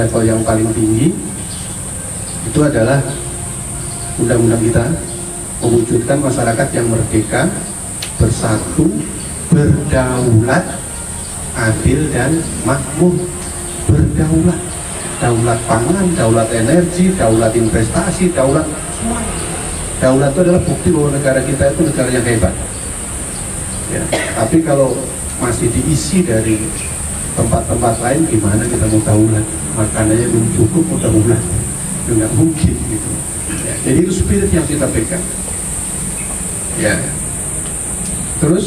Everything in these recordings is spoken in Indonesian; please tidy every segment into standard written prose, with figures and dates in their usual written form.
level yang paling tinggi itu adalah undang-undang kita mewujudkan masyarakat yang merdeka, bersatu, berdaulat, adil dan makmur. Berdaulat, daulat pangan, daulat energi, daulat investasi, daulat semua. Daulat itu adalah bukti bahwa negara kita itu negara yang hebat ya. Tapi kalau masih diisi dari tempat-tempat lain, gimana kita mau daulat? Makanannya belum cukup, mau daulat itu nggak mungkin gitu ya. Jadi itu spirit yang kita pegang ya. Terus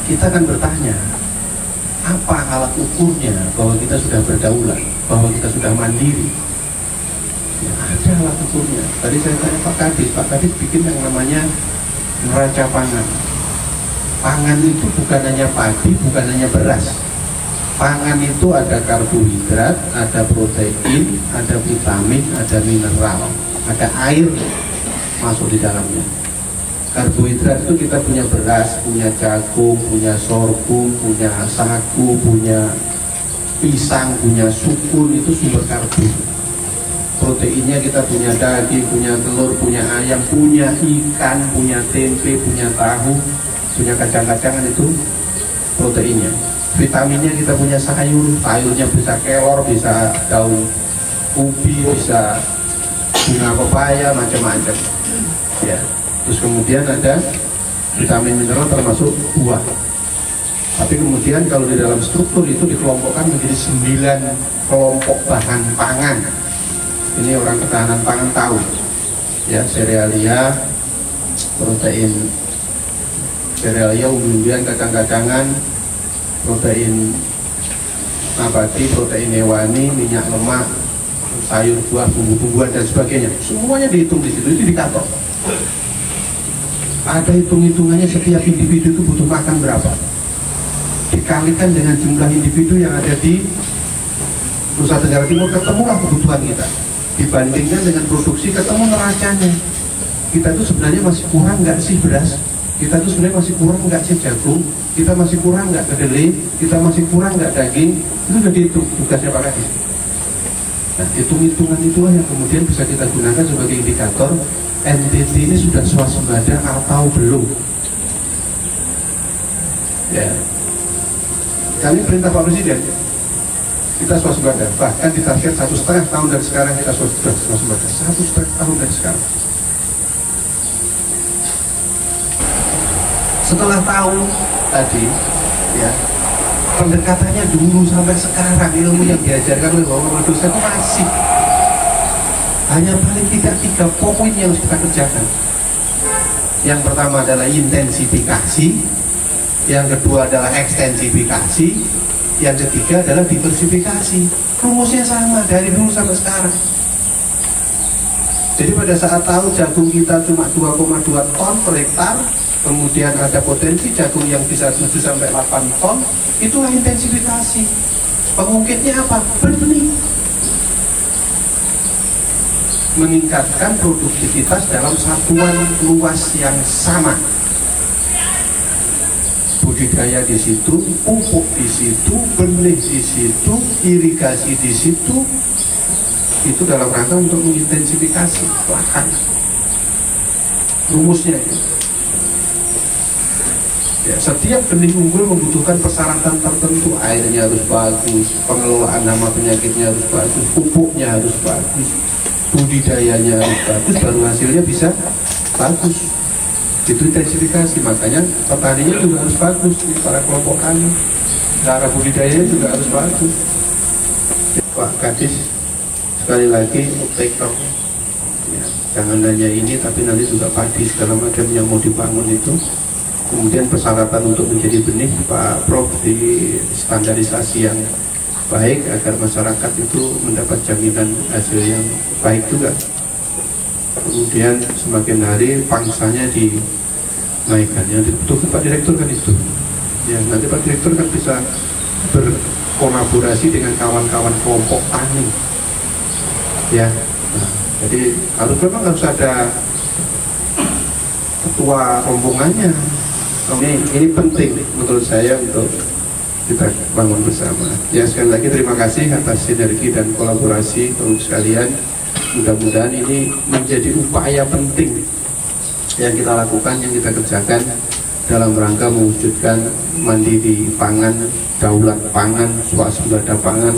kita akan bertanya, apa alat ukurnya bahwa kita sudah berdaulat, bahwa kita sudah mandiri? Ya, ada alat ukurnya. Tadi saya tanya Pak Kadis bikin yang namanya neraca pangan. Pangan itu bukan hanya padi, bukan hanya beras. Pangan itu ada karbohidrat, ada protein, ada vitamin, ada mineral, ada air masuk di dalamnya. Karbohidrat itu kita punya beras, punya jagung, punya sorghum, punya sagu, punya pisang, punya sukun, itu sumber karbo. Proteinnya kita punya daging, punya telur, punya ayam, punya ikan, punya tempe, punya tahu, punya kacang-kacangan, itu proteinnya. Vitaminnya kita punya sayur, sayurnya bisa kelor, bisa daun ubi, bisa bunga pepaya, macam-macam ya. Terus kemudian ada vitamin mineral termasuk buah. Tapi kemudian kalau di dalam struktur itu dikelompokkan menjadi 9 kelompok bahan pangan. Ini orang ketahanan pangan tahu ya, serealia, protein serealia, umbi-umbian, kacang-kacangan, protein nabati, protein hewani, minyak lemak, sayur, buah, bumbu-bumbuan dan sebagainya. Semuanya dihitung di situ, itu indikator. Ada hitung-hitungannya, setiap individu itu butuh makan berapa, dikalikan dengan jumlah individu yang ada di Nusa Tenggara Timur, ketemulah kebutuhan kita. Dibandingkan dengan produksi, ketemu neracanya. Kita tuh sebenarnya masih kurang nggak sih beras? Kita tuh sebenarnya masih kurang nggak sih jagung? Kita masih kurang nggak kedelai? Kita masih kurang nggak daging? Itu udah dihitung tugasnya Pak Kadis. Nah, hitung-hitungan itulah yang kemudian bisa kita gunakan sebagai indikator NTT ini sudah swasembada atau belum. Ya, kami perintah Pak Presiden, kita swasembada. Bahkan ditarget 1,5 tahun dari sekarang kita swasembada. 1,5 tahun dari sekarang. Setelah tahu tadi, ya, pendekatannya dulu sampai sekarang, ilmu yang diajarkan oleh Bapak dosen itu masih hanya paling tidak 3 poin yang harus kita kerjakan. Yang pertama adalah intensifikasi, yang kedua adalah ekstensifikasi, yang ketiga adalah diversifikasi. Rumusnya sama dari dulu sampai sekarang. Jadi pada saat tahu jagung kita cuma 2,2 ton per hektar, kemudian ada potensi jagung yang bisa 7-8 ton, itulah intensifikasi. Pengungkitnya apa? Benih. Meningkatkan produktivitas dalam satuan luas yang sama. Budidaya di situ, pupuk di situ, benih di situ, irigasi di situ. Itu dalam rangka untuk mengintensifikasi lahan. Rumusnya itu. Ya, setiap benih unggul membutuhkan persyaratan tertentu. Airnya harus bagus, pengelolaan hama penyakitnya harus bagus, pupuknya harus bagus, budidayanya harus bagus, baru hasilnya bisa bagus. Itu intensifikasi. Makanya petaninya juga harus bagus, para kelompok kami, cara budidayanya juga harus bagus. Pak Kadis, sekali lagi take off ya, jangan hanya ini tapi nanti juga padi segala macam yang mau dibangun itu. Kemudian persyaratan untuk menjadi benih, Pak Prof, di standarisasi yang baik agar masyarakat itu mendapat jaminan hasil yang baik juga. Kemudian semakin hari pangsanya dinaikkan, yang dibutuhkan Pak Direktur kan itu ya. Nanti Pak Direktur kan bisa berkolaborasi dengan kawan-kawan kelompok tani ya. Nah, jadi memang harus ada ketua rombongannya. Ini penting menurut saya untuk kita bangun bersama. Ya, sekali lagi terima kasih atas sinergi dan kolaborasi untuk sekalian. Mudah-mudahan ini menjadi upaya penting yang kita lakukan, yang kita kerjakan dalam rangka mewujudkan mandiri pangan, daulat pangan, swasembada pangan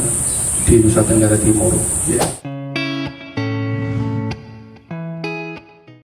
di Nusa Tenggara Timur. Ya.